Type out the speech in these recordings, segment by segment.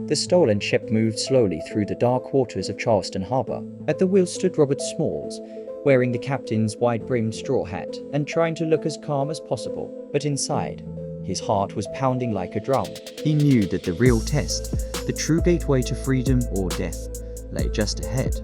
The stolen ship moved slowly through the dark waters of Charleston Harbor. At the wheel stood Robert Smalls, wearing the captain's wide-brimmed straw hat and trying to look as calm as possible. But inside, his heart was pounding like a drum. He knew that the real test, the true gateway to freedom or death, lay just ahead.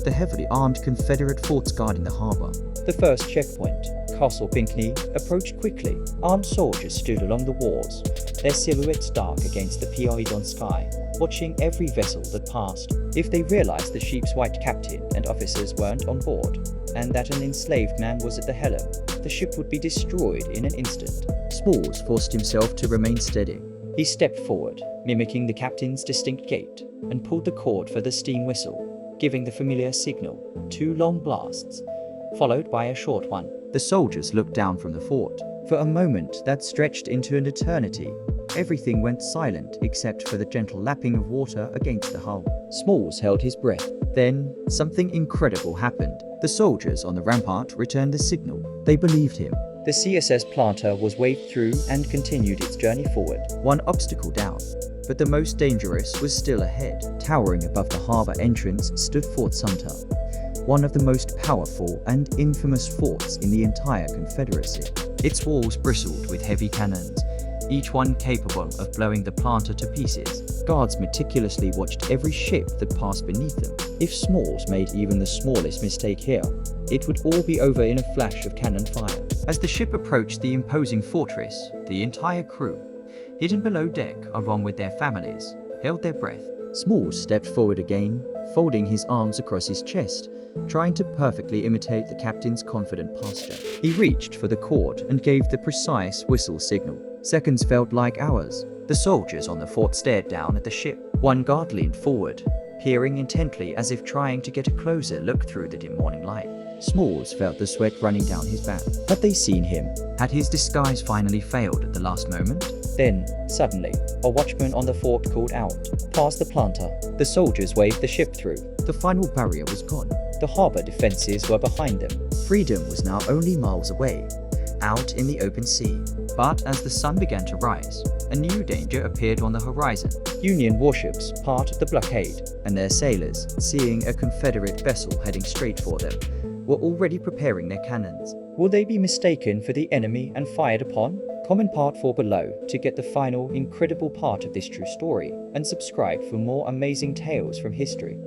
The heavily armed Confederate forts guarding the harbor. The first checkpoint, Castle Pinckney, approached quickly. Armed soldiers stood along the walls, their silhouettes dark against the Poseidon sky, watching every vessel that passed. If they realized the ship's white captain and officers weren't on board, and that an enslaved man was at the helm, the ship would be destroyed in an instant. Smalls forced himself to remain steady. He stepped forward, mimicking the captain's distinct gait, and pulled the cord for the steam whistle, giving the familiar signal, 2 long blasts, followed by a short one. The soldiers looked down from the fort. For a moment that stretched into an eternity, everything went silent except for the gentle lapping of water against the hull. Smalls held his breath. Then, something incredible happened. The soldiers on the rampart returned the signal. They believed him. The CSS Planter was waved through and continued its journey forward, one obstacle down. But the most dangerous was still ahead. Towering above the harbor entrance stood Fort Sumter, one of the most powerful and infamous forts in the entire Confederacy. Its walls bristled with heavy cannons, each one capable of blowing the planter to pieces. Guards meticulously watched every ship that passed beneath them. If Smalls made even the smallest mistake here, it would all be over in a flash of cannon fire. As the ship approached the imposing fortress, the entire crew, hidden below deck along with their families, held their breath. Smalls stepped forward again, folding his arms across his chest, trying to perfectly imitate the captain's confident posture. He reached for the cord and gave the precise whistle signal. Seconds felt like hours. The soldiers on the fort stared down at the ship. One guard leaned forward, peering intently as if trying to get a closer look through the dim morning light. Smalls felt the sweat running down his back. Had they seen him? Had his disguise finally failed at the last moment? Then, suddenly, a watchman on the fort called out, "Pass the planter." The soldiers waved the ship through. The final barrier was gone. The harbor defenses were behind them. Freedom was now only miles away, out in the open sea. But as the sun began to rise, a new danger appeared on the horizon. Union warships parted the blockade, and their sailors, seeing a Confederate vessel heading straight for them, were already preparing their cannons. Will they be mistaken for the enemy and fired upon? Comment part 4 below to get the final incredible part of this true story, and subscribe for more amazing tales from history.